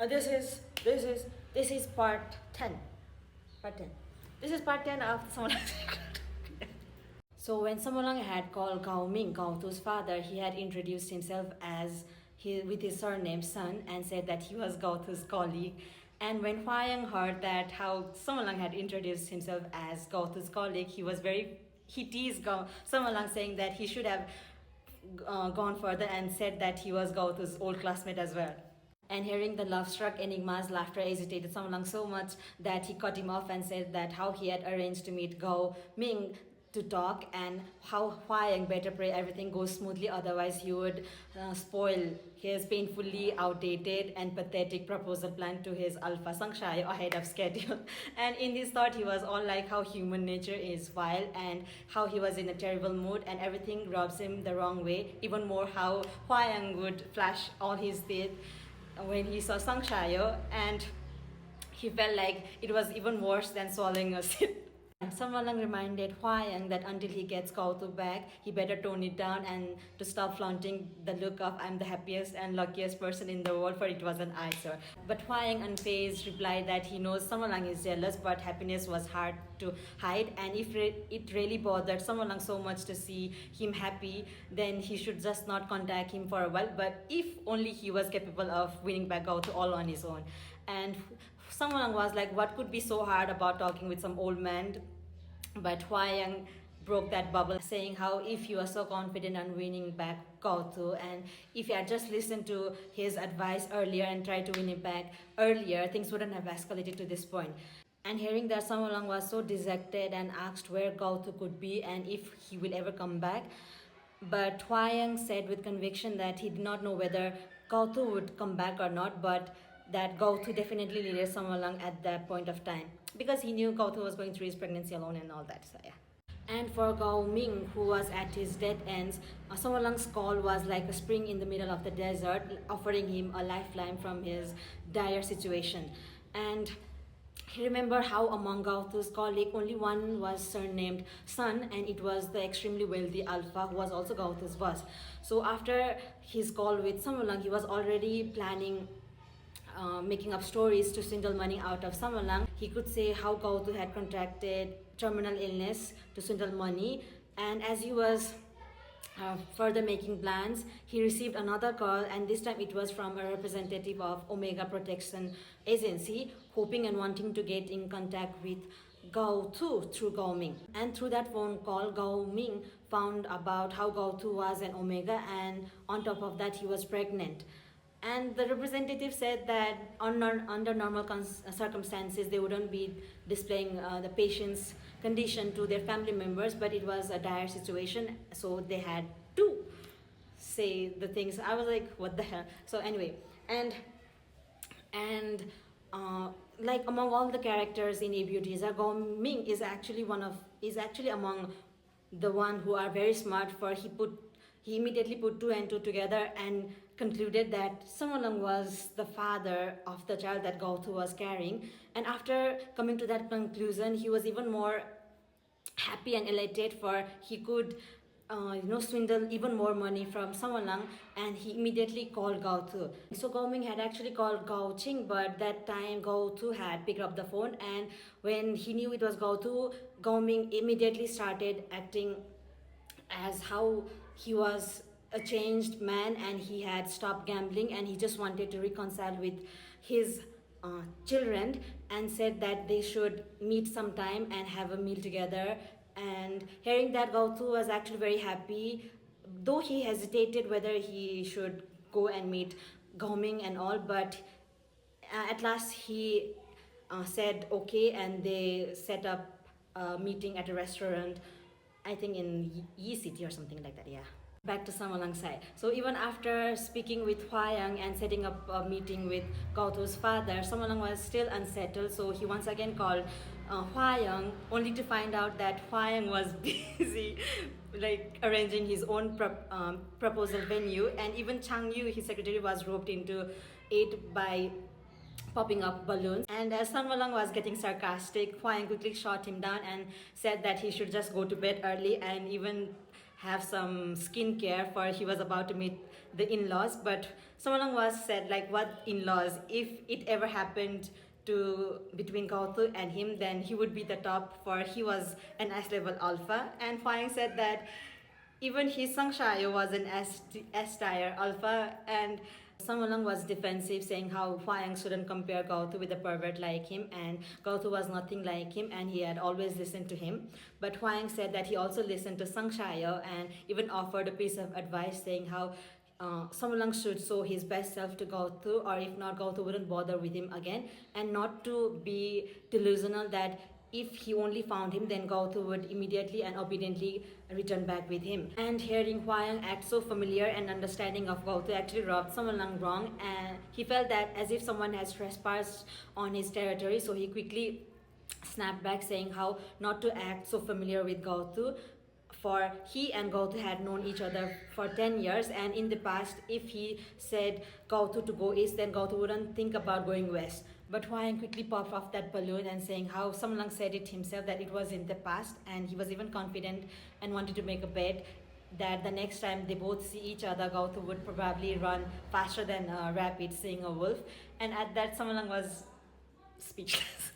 This is part 10. Part 10. This is part 10 of someone. So when Samolang had called Gao Ming, Gao Tu's father, he had introduced himself with his surname Shen and said that he was Gao Tu's colleague. And when Huayang heard that how Samolang had introduced himself as Gao Tu's colleague, he teased Samolang, saying that he should have gone further and said that he was Gao Tu's old classmate as well. And hearing the love-struck Enigma's laughter agitated Samolang so much that he cut him off and said that how he had arranged to meet Gao Ming to talk and how Huayang better pray everything goes smoothly, otherwise he would spoil his painfully outdated and pathetic proposal plan to his alpha Sangshayo ahead of schedule. And in his thought he was all like how human nature is vile and how he was in a terrible mood and everything rubs him the wrong way. Even more how Huayang would flash all his teeth when he saw Sangshayo, and he felt like it was even worse than swallowing a seed. Samalang reminded Huayang that until he gets Gao Tu back, he better tone it down and to stop flaunting the look of I'm the happiest and luckiest person in the world, for it was an eyesore. But Huayang, unfazed, replied that he knows Samalang is jealous, but happiness was hard to hide, and if it really bothered Samalang so much to see him happy, then he should just not contact him for a while, but if only he was capable of winning back Gao Tu all on his own. And Samalang was like, what could be so hard about talking with some old man? But Huayang broke that bubble, saying how if he was so confident on winning back Gao Tu, and if he had just listened to his advice earlier and tried to win him back earlier, things wouldn't have escalated to this point. And hearing that, Samalang was so dejected and asked where Gao Tu could be and if he will ever come back. But Huayang said with conviction that he did not know whether Gao Tu would come back or not, but that Gao Tu definitely needed Samalang at that point of time, because he knew Gao Tu was going through his pregnancy alone and all that. So yeah. And for Gao Ming, who was at his dead ends, Samalang's call was like a spring in the middle of the desert, offering him a lifeline from his dire situation. And he remembered how among Gao Tu's colleagues, only one was surnamed Shen, and it was the extremely wealthy Alpha who was also Gao Tu's boss. So after his call with Samalang, he was already planning making up stories to swindle money out of Samalang. He could say how Gao Tu had contracted terminal illness to swindle money, and as he was further making plans, he received another call, and this time it was from a representative of Omega Protection Agency, hoping and wanting to get in contact with Gao Tu through Gao Ming. And through that phone call, Gao Ming found about how Gao Tu was an Omega, and on top of that he was pregnant. And the representative said that under normal circumstances, they wouldn't be displaying the patient's condition to their family members, but it was a dire situation, so they had to say the things. I was like, what the hell? So anyway, and like among all the characters in A Beauty, Gao Ming is actually among the one who are very smart. For he immediately put two and two together and concluded that Samalang was the father of the child that Gao Tu was carrying. And after coming to that conclusion, he was even more happy and elated, for he could swindle even more money from Samalang, and he immediately called Gao Tu. So Gao Ming had actually called Gao Ching, but that time Gao Tu had picked up the phone, and when he knew it was Gao Tu, Gao Ming immediately started acting as how he was a changed man and he had stopped gambling and he just wanted to reconcile with his children, and said that they should meet sometime and have a meal together. And hearing that, Gao Tu was actually very happy, though he hesitated whether he should go and meet Gao Ming and all, but at last he said okay, and they set up a meeting at a restaurant, I think in Yi City or something like that, yeah. Back to Samalang's side. So even after speaking with Huayang and setting up a meeting with Gao Tu's father, Samalang was still unsettled, so he once again called Huayang, only to find out that Huayang was busy like arranging his own proposal venue, and even Chang Yu, his secretary, was roped into it by popping up balloons. And as Samalang was getting sarcastic, Huayang quickly shot him down and said that he should just go to bed early and even have some skincare for he was about to meet the in-laws. But Samalang was said like, what in-laws? If it ever happened to between Gao Tu and him, then he would be the top, for he was an S level alpha. And Huang said that even his Sangshayo was an S tier alpha, and Samalang was defensive, saying how Huang shouldn't compare Gao Tu with a pervert like him, and Gao Tu was nothing like him, and he had always listened to him. But Huang said that he also listened to Sangshayo and even offered a piece of advice, saying how Samalang should show his best self to Gao Tu, or if not, Gao Tu wouldn't bother with him again, and not to be delusional that if he only found him, then Gao Tu would immediately and obediently return back with him. And hearing Huang act so familiar and understanding of Gao Tu actually rubbed Samalang wrong, and he felt that as if someone has trespassed on his territory, so he quickly snapped back, saying how not to act so familiar with Gao Tu, for he and Gao Tu had known each other for 10 years, and in the past, if he said Gao Tu to go east, then Gao Tu wouldn't think about going west. But Huang quickly popped off that balloon and saying how Samalang said it himself that it was in the past, and he was even confident and wanted to make a bet that the next time they both see each other, Gao Tu would probably run faster than a rabbit seeing a wolf. And at that, Samalang was speechless.